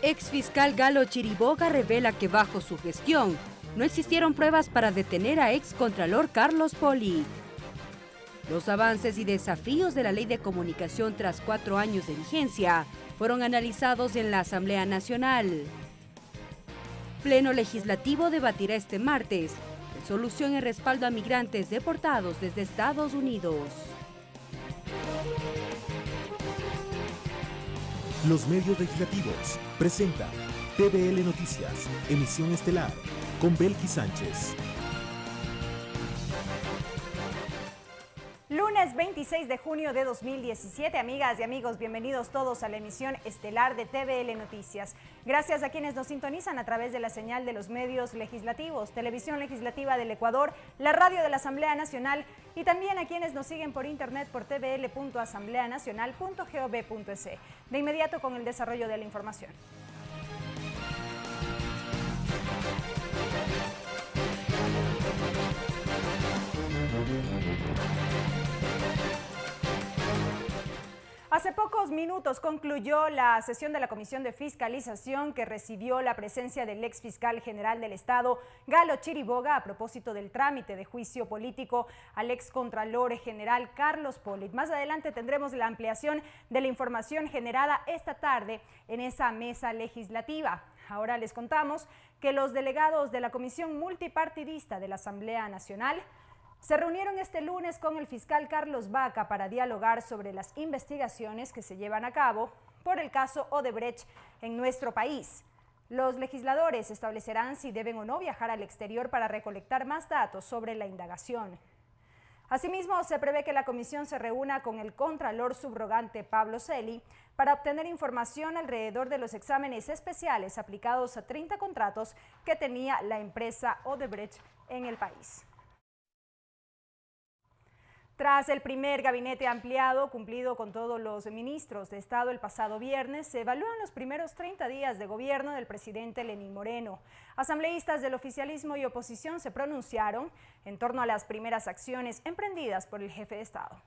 Exfiscal Galo Chiriboga revela que bajo su gestión no existieron pruebas para detener a excontralor Carlos Poli. Los avances y desafíos de la Ley de Comunicación tras 4 años de vigencia fueron analizados en la Asamblea Nacional. Pleno Legislativo debatirá este martes resolución en respaldo a migrantes deportados desde Estados Unidos. Los medios legislativos presentan TVL Noticias, emisión estelar, con Belkis Sánchez. Lunes 26 de junio de 2017, amigas y amigos, bienvenidos todos a la emisión estelar de TVL Noticias. Gracias a quienes nos sintonizan a través de la señal de los medios legislativos, Televisión Legislativa del Ecuador, la radio de la Asamblea Nacional y también a quienes nos siguen por internet por tvl.asambleanacional.gov.es. De inmediato con el desarrollo de la información. Hace pocos minutos concluyó la sesión de la Comisión de Fiscalización que recibió la presencia del ex fiscal general del Estado, Galo Chiriboga, a propósito del trámite de juicio político al ex contralor general Carlos Poli. Más adelante tendremos la ampliación de la información generada esta tarde en esa mesa legislativa. Ahora les contamos que los delegados de la Comisión Multipartidista de la Asamblea Nacional se reunieron este lunes con el fiscal Carlos Vaca para dialogar sobre las investigaciones que se llevan a cabo por el caso Odebrecht en nuestro país. Los legisladores establecerán si deben o no viajar al exterior para recolectar más datos sobre la indagación. Asimismo, se prevé que la comisión se reúna con el contralor subrogante Pablo Celi para obtener información alrededor de los exámenes especiales aplicados a 30 contratos que tenía la empresa Odebrecht en el país. Tras el primer gabinete ampliado, cumplido con todos los ministros de Estado el pasado viernes, se evalúan los primeros 30 días de gobierno del presidente Lenín Moreno. Asambleístas del oficialismo y oposición se pronunciaron en torno a las primeras acciones emprendidas por el jefe de Estado.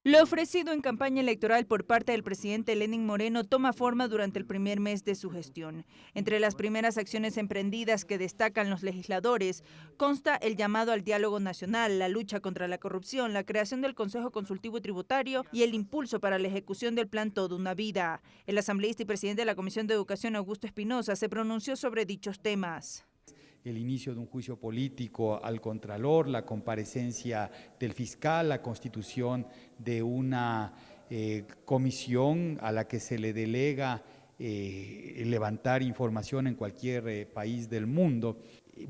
Lo ofrecido en campaña electoral por parte del presidente Lenín Moreno toma forma durante el primer mes de su gestión. Entre las primeras acciones emprendidas que destacan los legisladores, consta el llamado al diálogo nacional, la lucha contra la corrupción, la creación del Consejo Consultivo Tributario y el impulso para la ejecución del plan Toda una Vida. El asambleísta y presidente de la Comisión de Educación, Augusto Espinosa, se pronunció sobre dichos temas. El inicio de un juicio político al contralor, la comparecencia del fiscal, la constitución de una comisión a la que se le delega levantar información en cualquier país del mundo,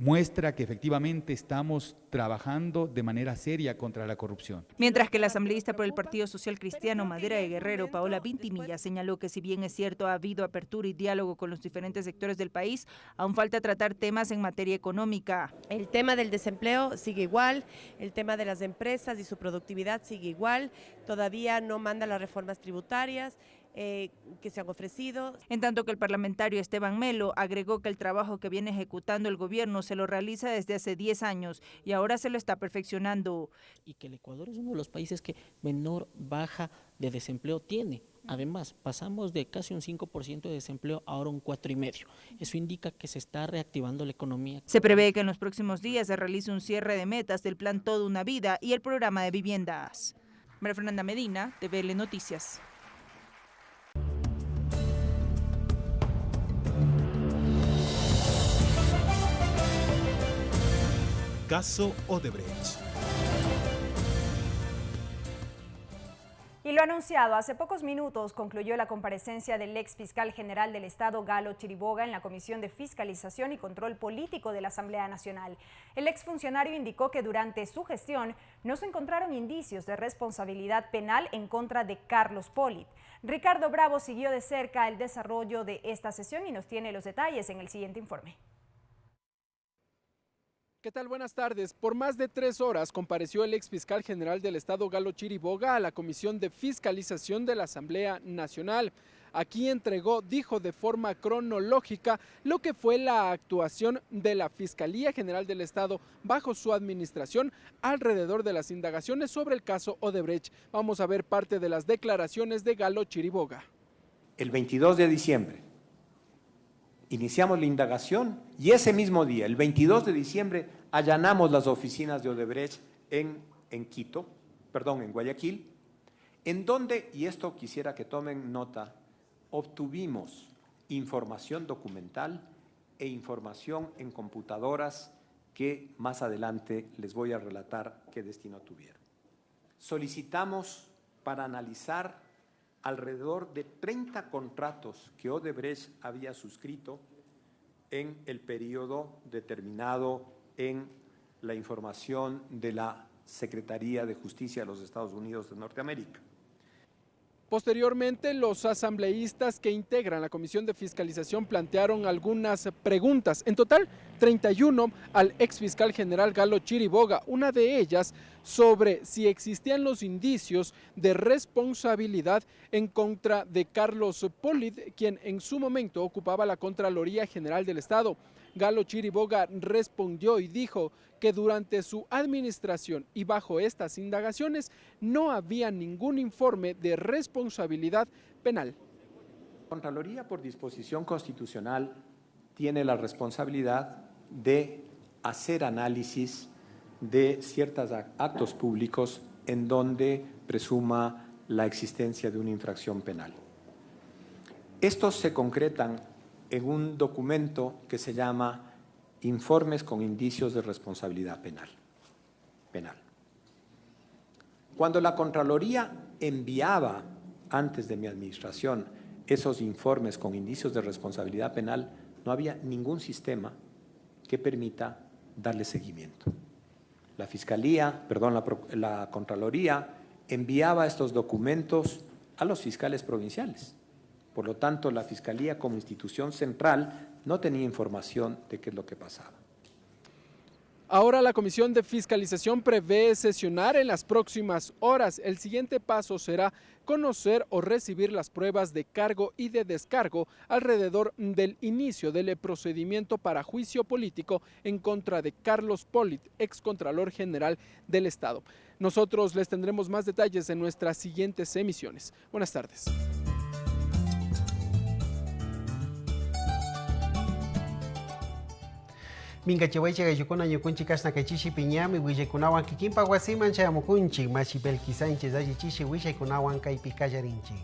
muestra que efectivamente estamos trabajando de manera seria contra la corrupción. Mientras que la asambleísta por el Partido Social Cristiano Madera de Guerrero, Paola Vintimilla, señaló que si bien es cierto ha habido apertura y diálogo con los diferentes sectores del país, aún falta tratar temas en materia económica. El tema del desempleo sigue igual, el tema de las empresas y su productividad sigue igual, todavía no manda las reformas tributarias que se han ofrecido. En tanto que el parlamentario Esteban Melo agregó que el trabajo que viene ejecutando el gobierno se lo realiza desde hace 10 años y ahora se lo está perfeccionando. Y que el Ecuador es uno de los países que menor baja de desempleo tiene. Además, pasamos de casi un 5% de desempleo a ahora un 4,5%. Eso indica que se está reactivando la economía. Se prevé que en los próximos días se realice un cierre de metas del plan Toda una Vida y el programa de viviendas. María Fernanda Medina, TVL Noticias. Caso Odebrecht. Y lo anunciado, hace pocos minutos concluyó la comparecencia del ex fiscal general del Estado, Galo Chiriboga, en la Comisión de Fiscalización y Control Político de la Asamblea Nacional. El exfuncionario indicó que durante su gestión no se encontraron indicios de responsabilidad penal en contra de Carlos Poli. Ricardo Bravo siguió de cerca el desarrollo de esta sesión y nos tiene los detalles en el siguiente informe. ¿Qué tal? Buenas tardes. Por más de 3 horas compareció el ex fiscal general del Estado, Galo Chiriboga, a la Comisión de Fiscalización de la Asamblea Nacional. Aquí dijo de forma cronológica lo que fue la actuación de la Fiscalía General del Estado bajo su administración alrededor de las indagaciones sobre el caso Odebrecht. Vamos a ver parte de las declaraciones de Galo Chiriboga. El 22 de diciembre iniciamos la indagación y ese mismo día, el 22 de diciembre, allanamos las oficinas de Odebrecht en Guayaquil, en donde, y esto quisiera que tomen nota, obtuvimos información documental e información en computadoras que más adelante les voy a relatar qué destino tuvieron. Solicitamos para analizar alrededor de 30 contratos que Odebrecht había suscrito en el periodo determinado en la información de la Secretaría de Justicia de los Estados Unidos de Norteamérica. Posteriormente, los asambleístas que integran la Comisión de Fiscalización plantearon algunas preguntas, en total 31 al exfiscal general Galo Chiriboga, una de ellas sobre si existían los indicios de responsabilidad en contra de Carlos Polit, quien en su momento ocupaba la Contraloría General del Estado. Galo Chiriboga respondió y dijo que durante su administración y bajo estas indagaciones no había ningún informe de responsabilidad penal. La Contraloría, por disposición constitucional, tiene la responsabilidad de hacer análisis de ciertos actos públicos en donde presuma la existencia de una infracción penal. Estos se concretan en un documento que se llama Informes con indicios de responsabilidad penal. Cuando la Contraloría enviaba, antes de mi administración, esos informes con indicios de responsabilidad penal, no había ningún sistema que permita darle seguimiento. La Contraloría enviaba estos documentos a los fiscales provinciales. Por lo tanto, la Fiscalía como institución central no tenía información de qué es lo que pasaba. Ahora la Comisión de Fiscalización prevé sesionar en las próximas horas. El siguiente paso será conocer o recibir las pruebas de cargo y de descargo alrededor del inicio del procedimiento para juicio político en contra de Carlos Polit, excontralor general del Estado. Nosotros les tendremos más detalles en nuestras siguientes emisiones. Buenas tardes. Minga chihuahua yukuna yukunchi kasna kachishi piñami wiyekunawan kikimpa wasiman chayamukunchi Machibelki Sánchez ayichishi wiyekunawan kaypi kallarinchi.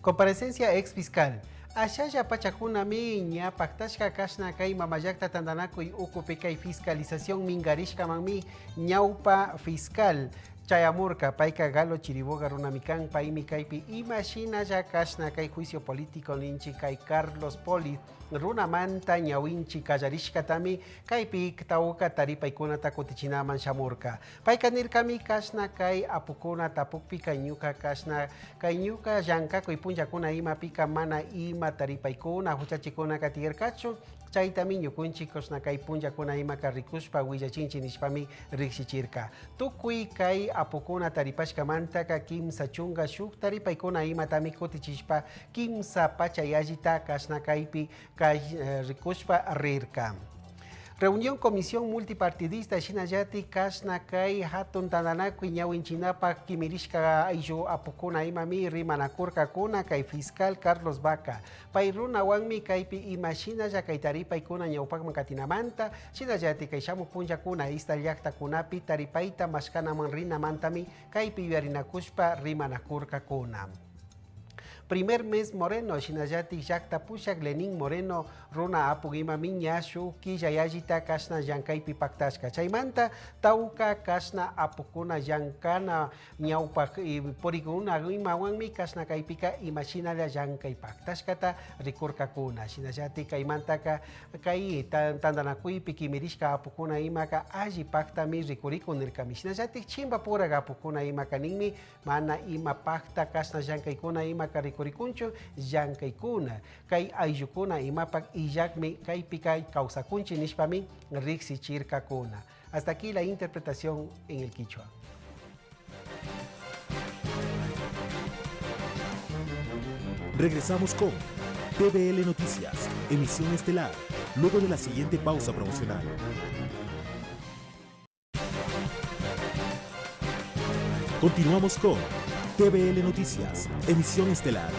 Comparecencia ex fiscal. Ashaya pachakuna ña paktashka kasna kay mamayakta tandanakuy ukupi kay fiscalización mingarishka manmi ñaupa fiscal. Chayamurka, paika Galo Chiriboga runamikan, paimi kaypi imashina ya kasna kay juicio político ninchi kay Carlos Polit, runamanta ñawinchi kallarishkatami kaypi tauka taripaykunata kutichinaman shamurka. Paika nirkami kasna kay apukuna tapukpi kay ñuka kasna kay ñuka llankakuy punchakuna ima pika mana ima taripaykuna huchachikuna katierkachu. Chaytami ñukunchi kasna kay punchakuna ima karrikushpa willachinchi nishpami riksichirka. Tukuy kay apukuna taripashkamantaka kimsa chunga shuk taripaykuna imatami kutichishpa kimsa pachayallita kasna kaypi kay rikushpa rirka. Reunión Comisión Multipartidista Shinayati Kasna Kay Hatun Tandanakuy Ñawinchinapa Kimirishka Ayllu Apukuna Imami Rimanakurka Kuna Kay Fiscal Carlos Vaca. Payruna Wanmi Kaypi Imashina Kay Taripaykuna Ñawpakman Katinamanta Shinayati Kay Shamupunja Kuna Ista Llaqta Kunapi Taripayta Mashkanaman Rinamantami Kaypi Yarinakushpa Rimanakurka Kuna. Primer mes Moreno, Shinayati Jacta Pushak, Lenin Moreno, Runa Apugima Miñashu, Kiyayajita, Kasna Yankaipi Pactasca, Chaimanta, Tauka, Kasna Apukuna Yankana, Ñaupa, Poriguna, Guima Wanmi, Kasna Kaipika, Imashina la Yankai Pactascata, Rikurka Kuna, Shinayati Kaimantaka, Kai, Tandanakui, Pikimirishka, Apukuna Imaka, Aji Pacta mi Rikuriku Nirkami, Shinayati Chimba Pura Apukuna Imaka Nimi, Mana Ima Pacta, Kasna Yankai Kuna Imaka Rikuricuncho, Yankaikuna, Kai Ayukuna Imapak Iyakmi, Kai Pikai, Causakunchi Nishpami, Rixi Chirka Kuna. Hasta aquí la interpretación en el quichua. Regresamos con TVL Noticias, emisión estelar, luego de la siguiente pausa promocional. Continuamos con TVL Noticias, emisión estelar.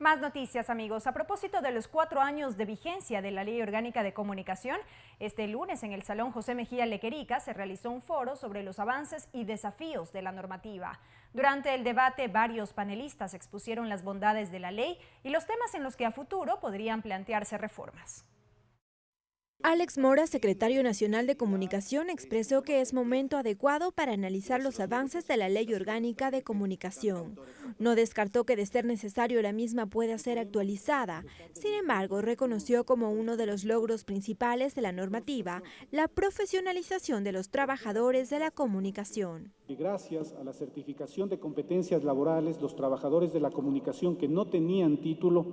Más noticias, amigos. A propósito de los 4 años de vigencia de la Ley Orgánica de Comunicación, este lunes en el Salón José Mejía Lequerica se realizó un foro sobre los avances y desafíos de la normativa. Durante el debate, varios panelistas expusieron las bondades de la ley y los temas en los que a futuro podrían plantearse reformas. Alex Mora, secretario nacional de Comunicación, expresó que es momento adecuado para analizar los avances de la Ley Orgánica de Comunicación. No descartó que de ser necesario la misma pueda ser actualizada. Sin embargo, reconoció como uno de los logros principales de la normativa la profesionalización de los trabajadores de la comunicación. Gracias a la certificación de competencias laborales, los trabajadores de la comunicación que no tenían título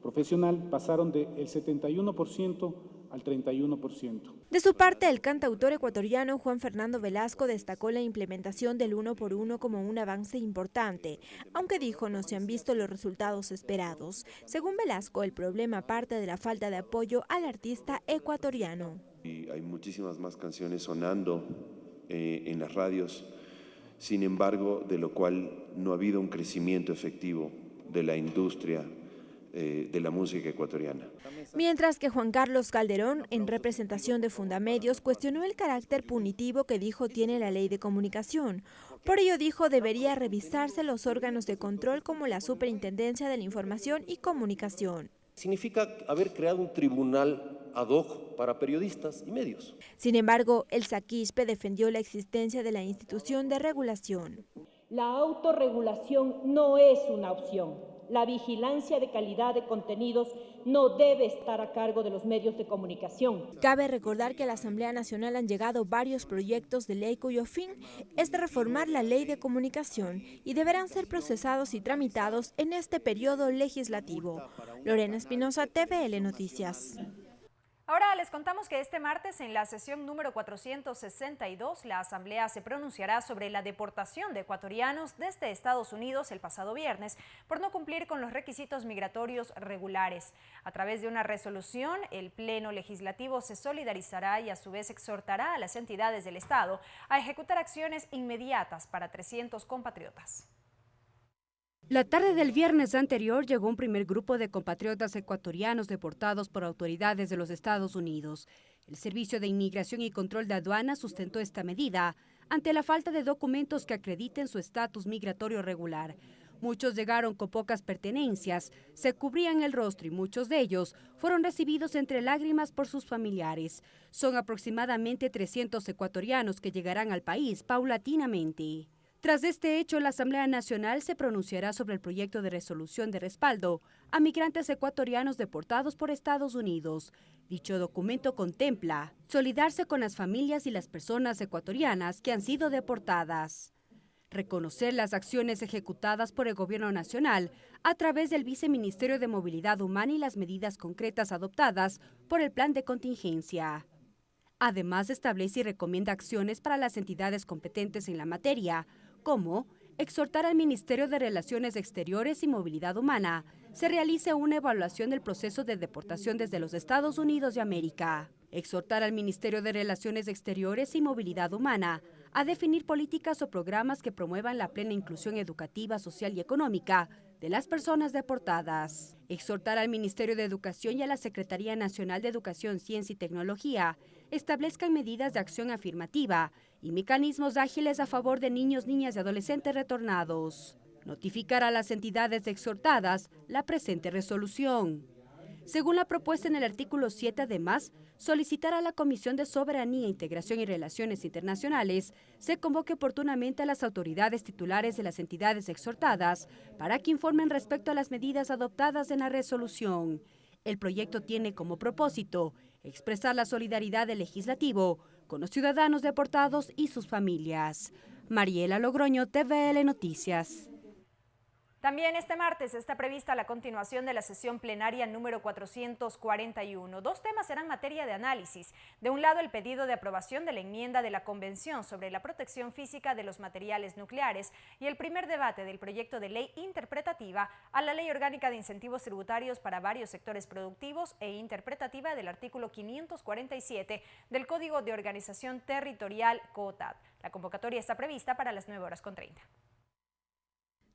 profesional pasaron del 71% al 31%. De su parte, el cantautor ecuatoriano Juan Fernando Velasco destacó la implementación del 1x1 como un avance importante, aunque dijo no se han visto los resultados esperados. Según Velasco, el problema parte de la falta de apoyo al artista ecuatoriano. Y hay muchísimas más canciones sonando en las radios, sin embargo, de lo cual no ha habido un crecimiento efectivo de la industria de la música ecuatoriana. Mientras que Juan Carlos Calderón, en representación de Fundamedios, cuestionó el carácter punitivo que dijo tiene la Ley de Comunicación. Por ello dijo debería revisarse los órganos de control como la Superintendencia de la Información y Comunicación. Significa haber creado un tribunal ad hoc para periodistas y medios. Sin embargo, el Saquispe defendió la existencia de la institución de regulación. La autorregulación no es una opción. La vigilancia de calidad de contenidos no debe estar a cargo de los medios de comunicación. Cabe recordar que a la Asamblea Nacional han llegado varios proyectos de ley cuyo fin es de reformar la Ley de Comunicación y deberán ser procesados y tramitados en este periodo legislativo. Lorena Espinosa, TVL Noticias. Ahora les contamos que este martes en la sesión número 462 la Asamblea se pronunciará sobre la deportación de ecuatorianos desde Estados Unidos el pasado viernes por no cumplir con los requisitos migratorios regulares. A través de una resolución, el Pleno Legislativo se solidarizará y a su vez exhortará a las entidades del Estado a ejecutar acciones inmediatas para 300 compatriotas. La tarde del viernes anterior llegó un primer grupo de compatriotas ecuatorianos deportados por autoridades de los Estados Unidos. El Servicio de Inmigración y Control de Aduanas sustentó esta medida ante la falta de documentos que acrediten su estatus migratorio regular. Muchos llegaron con pocas pertenencias, se cubrían el rostro y muchos de ellos fueron recibidos entre lágrimas por sus familiares. Son aproximadamente 300 ecuatorianos que llegarán al país paulatinamente. Tras este hecho, la Asamblea Nacional se pronunciará sobre el proyecto de resolución de respaldo a migrantes ecuatorianos deportados por Estados Unidos. Dicho documento contempla solidarse con las familias y las personas ecuatorianas que han sido deportadas, reconocer las acciones ejecutadas por el Gobierno Nacional a través del Viceministerio de Movilidad Humana y las medidas concretas adoptadas por el Plan de Contingencia. Además, establece y recomienda acciones para las entidades competentes en la materia, como exhortar al Ministerio de Relaciones Exteriores y Movilidad Humana se realice una evaluación del proceso de deportación desde los Estados Unidos de América. Exhortar al Ministerio de Relaciones Exteriores y Movilidad Humana a definir políticas o programas que promuevan la plena inclusión educativa, social y económica de las personas deportadas. Exhortar al Ministerio de Educación y a la Secretaría Nacional de Educación, Ciencia y Tecnología establezcan medidas de acción afirmativa y mecanismos ágiles a favor de niños, niñas y adolescentes retornados. Notificar a las entidades exhortadas la presente resolución. Según la propuesta en el artículo 7, además, solicitar a la Comisión de Soberanía, Integración y Relaciones Internacionales se convoque oportunamente a las autoridades titulares de las entidades exhortadas para que informen respecto a las medidas adoptadas en la resolución. El proyecto tiene como propósito expresar la solidaridad del legislativo con los ciudadanos deportados y sus familias. Mariela Logroño, TVL Noticias. También este martes está prevista la continuación de la sesión plenaria número 441. Dos temas serán materia de análisis. De un lado, el pedido de aprobación de la enmienda de la Convención sobre la protección física de los materiales nucleares y el primer debate del proyecto de ley interpretativa a la Ley Orgánica de Incentivos Tributarios para varios sectores productivos e interpretativa del artículo 547 del Código de Organización Territorial COTAD. La convocatoria está prevista para las 9:30.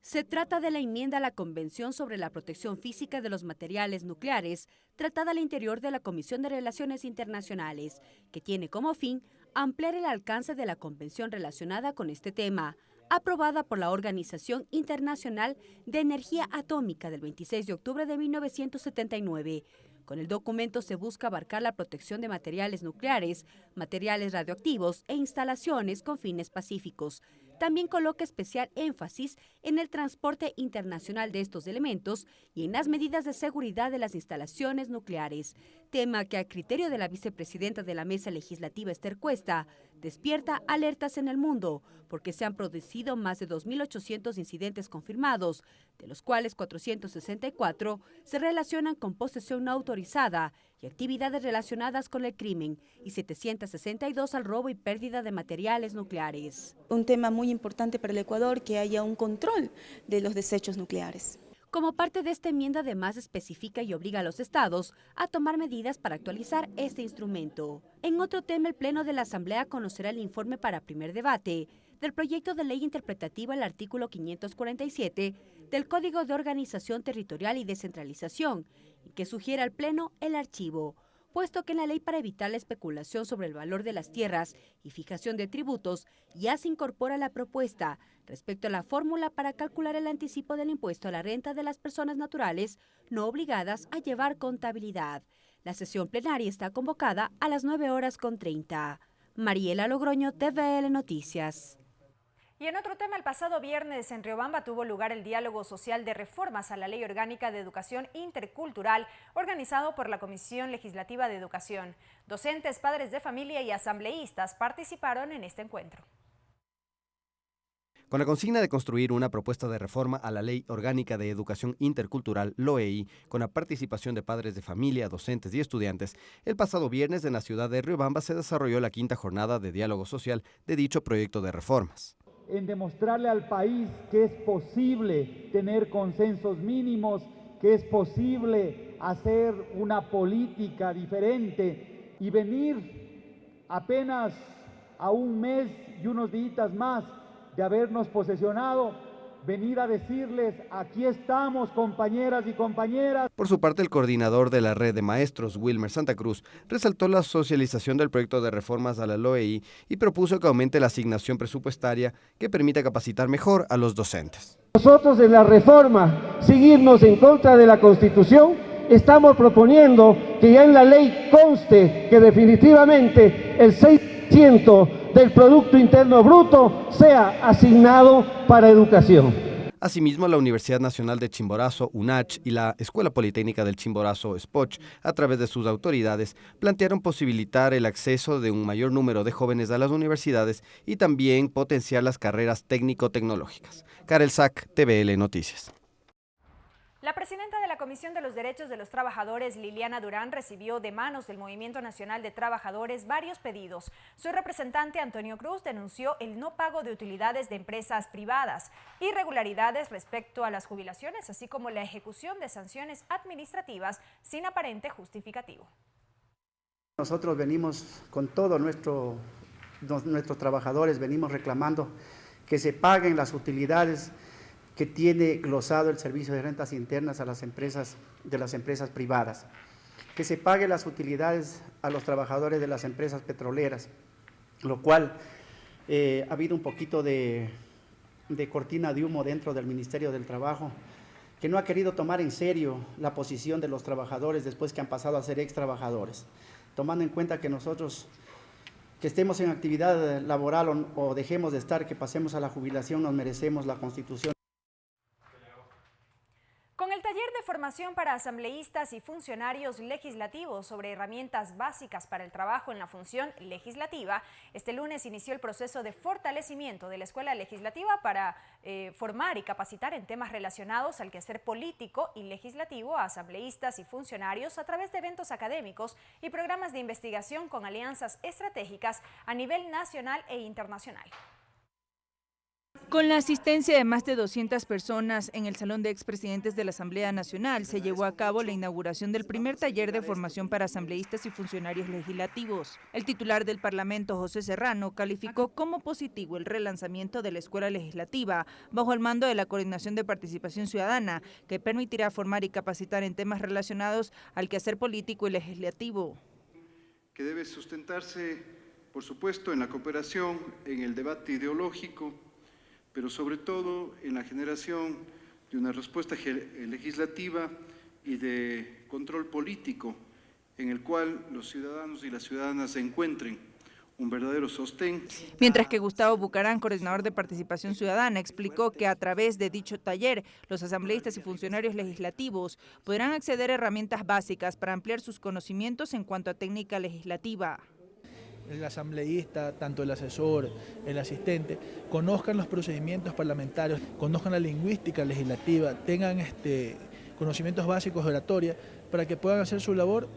Se trata de la enmienda a la Convención sobre la Protección Física de los Materiales Nucleares, tratada al interior de la Comisión de Relaciones Internacionales, que tiene como fin ampliar el alcance de la convención relacionada con este tema, aprobada por la Organización Internacional de Energía Atómica del 26 de octubre de 1979. Con el documento se busca abarcar la protección de materiales nucleares, materiales radioactivos e instalaciones con fines pacíficos. También coloca especial énfasis en el transporte internacional de estos elementos y en las medidas de seguridad de las instalaciones nucleares, tema que a criterio de la vicepresidenta de la Mesa Legislativa, Esther Cuesta, despierta alertas en el mundo, porque se han producido más de 2.800 incidentes confirmados, de los cuales 464 se relacionan con posesión no autorizada y actividades relacionadas con el crimen, y 762 al robo y pérdida de materiales nucleares. Un tema muy importante para el Ecuador, que haya un control de los desechos nucleares. Como parte de esta enmienda, además especifica y obliga a los estados a tomar medidas para actualizar este instrumento. En otro tema, el Pleno de la Asamblea conocerá el informe para primer debate del proyecto de ley interpretativa al artículo 547 del Código de Organización Territorial y Descentralización, en que sugiere al Pleno el archivo, puesto que en la ley para evitar la especulación sobre el valor de las tierras y fijación de tributos ya se incorpora la propuesta respecto a la fórmula para calcular el anticipo del impuesto a la renta de las personas naturales no obligadas a llevar contabilidad. La sesión plenaria está convocada a las 9:30. Mariela Logroño, TVL Noticias. Y en otro tema, el pasado viernes en Riobamba tuvo lugar el diálogo social de reformas a la Ley Orgánica de Educación Intercultural, organizado por la Comisión Legislativa de Educación. Docentes, padres de familia y asambleístas participaron en este encuentro. Con la consigna de construir una propuesta de reforma a la Ley Orgánica de Educación Intercultural, LOEI, con la participación de padres de familia, docentes y estudiantes, el pasado viernes en la ciudad de Riobamba se desarrolló la 5ª jornada de diálogo social de dicho proyecto de reformas. En demostrarle al país que es posible tener consensos mínimos, que es posible hacer una política diferente y venir apenas a un mes y unos días más de habernos posesionado, venir a decirles, aquí estamos, compañeras y compañeras. Por su parte, el coordinador de la red de maestros, Wilmer Santa Cruz, resaltó la socialización del proyecto de reformas a la LOEI y propuso que aumente la asignación presupuestaria que permita capacitar mejor a los docentes. Nosotros en la reforma, seguirnos en contra de la Constitución, estamos proponiendo que ya en la ley conste que definitivamente el 6% del Producto Interno Bruto sea asignado para educación. Asimismo, la Universidad Nacional de Chimborazo, UNACH, y la Escuela Politécnica del Chimborazo, SPOCH, a través de sus autoridades, plantearon posibilitar el acceso de un mayor número de jóvenes a las universidades y también potenciar las carreras técnico-tecnológicas. Karel Sack, TVL Noticias. La presidenta de la Comisión de los Derechos de los Trabajadores, Liliana Durán, recibió de manos del Movimiento Nacional de Trabajadores varios pedidos. Su representante, Antonio Cruz, denunció el no pago de utilidades de empresas privadas, irregularidades respecto a las jubilaciones, así como la ejecución de sanciones administrativas sin aparente justificativo. Nosotros venimos con todos nuestros trabajadores, venimos reclamando que se paguen las utilidades que tiene glosado el servicio de rentas internas a las empresas privadas, que se pague las utilidades a los trabajadores de las empresas petroleras, lo cual ha habido un poquito de cortina de humo dentro del Ministerio del Trabajo, que no ha querido tomar en serio la posición de los trabajadores después que han pasado a ser ex trabajadores, tomando en cuenta que nosotros, que estemos en actividad laboral o dejemos de estar, que pasemos a la jubilación, nos merecemos la Constitución. Con el taller de formación para asambleístas y funcionarios legislativos sobre herramientas básicas para el trabajo en la función legislativa, este lunes inició el proceso de fortalecimiento de la Escuela Legislativa para formar y capacitar en temas relacionados al quehacer político y legislativo a asambleístas y funcionarios a través de eventos académicos y programas de investigación con alianzas estratégicas a nivel nacional e internacional. Con la asistencia de más de 200 personas en el Salón de Expresidentes de la Asamblea Nacional, se llevó a cabo la inauguración del primer taller de formación para asambleístas y funcionarios legislativos. El titular del Parlamento, José Serrano, calificó como positivo el relanzamiento de la Escuela Legislativa bajo el mando de la Coordinación de Participación Ciudadana, que permitirá formar y capacitar en temas relacionados al quehacer político y legislativo. Que debe sustentarse, por supuesto, en la cooperación, en el debate ideológico, pero sobre todo en la generación de una respuesta legislativa y de control político en el cual los ciudadanos y las ciudadanas encuentren un verdadero sostén. Mientras que Gustavo Bucarán, coordinador de Participación Ciudadana, explicó que a través de dicho taller, los asambleístas y funcionarios legislativos podrán acceder a herramientas básicas para ampliar sus conocimientos en cuanto a técnica legislativa. El asambleísta, tanto el asesor, el asistente, conozcan los procedimientos parlamentarios, conozcan la lingüística legislativa, tengan conocimientos básicos de oratoria para que puedan hacer su labor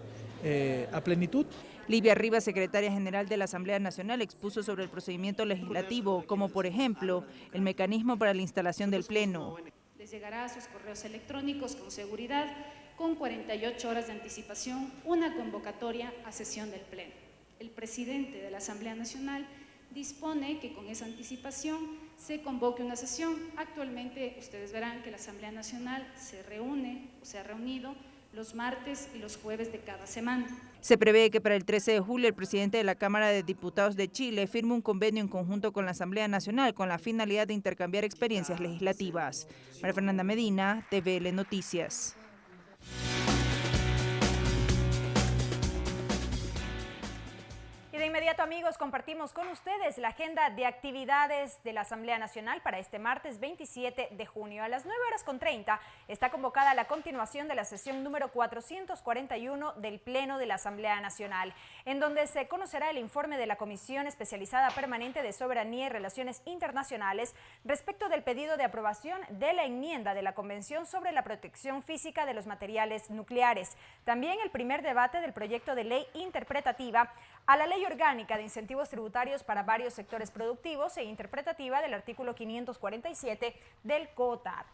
a plenitud. Livia Rivas, secretaria general de la Asamblea Nacional, expuso sobre el procedimiento legislativo, como por ejemplo el mecanismo para la instalación del Pleno. Les llegará a sus correos electrónicos con seguridad, con 48 horas de anticipación, una convocatoria a sesión del Pleno. El presidente de la Asamblea Nacional dispone que con esa anticipación se convoque una sesión. Actualmente ustedes verán que la Asamblea Nacional se reúne o se ha reunido los martes y los jueves de cada semana. Se prevé que para el 13 de julio el presidente de la Cámara de Diputados de Chile firme un convenio en conjunto con la Asamblea Nacional con la finalidad de intercambiar experiencias legislativas. María Fernanda Medina, TVL Noticias. De inmediato, amigos, compartimos con ustedes la agenda de actividades de la Asamblea Nacional para este martes 27 de junio. A las 9:30 está convocada la continuación de la sesión número 441 del Pleno de la Asamblea Nacional, en donde se conocerá el informe de la Comisión Especializada Permanente de Soberanía y Relaciones Internacionales respecto del pedido de aprobación de la enmienda de la Convención sobre la Protección Física de los Materiales Nucleares. También el primer debate del proyecto de ley interpretativa a la Ley Orgánica de Incentivos Tributarios para varios sectores productivos e interpretativa del artículo 547 del COTAD.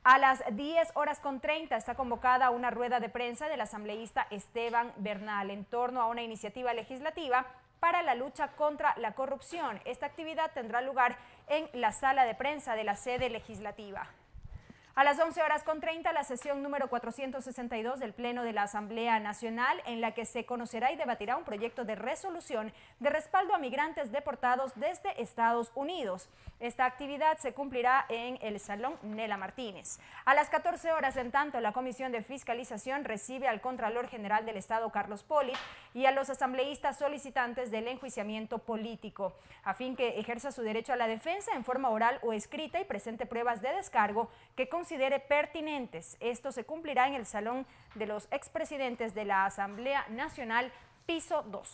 A las 10:30 está convocada una rueda de prensa del asambleísta Esteban Bernal en torno a una iniciativa legislativa para la lucha contra la corrupción. Esta actividad tendrá lugar en la sala de prensa de la sede legislativa. A las 11:30 la sesión número 462 del Pleno de la Asamblea Nacional, en la que se conocerá y debatirá un proyecto de resolución de respaldo a migrantes deportados desde Estados Unidos. Esta actividad se cumplirá en el Salón Nela Martínez. A las 14:00, en tanto, la Comisión de Fiscalización recibe al Contralor General del Estado, Carlos Poli, y a los asambleístas solicitantes del enjuiciamiento político, a fin que ejerza su derecho a la defensa en forma oral o escrita y presente pruebas de descargo que considere pertinentes. Esto se cumplirá en el Salón de los Expresidentes de la Asamblea Nacional, piso 2.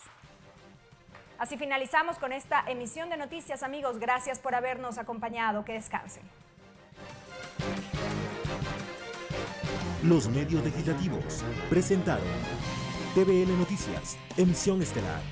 Así finalizamos con esta emisión de noticias, amigos. Gracias por habernos acompañado. Que descansen. Los medios legislativos presentaron TVL Noticias, emisión estelar.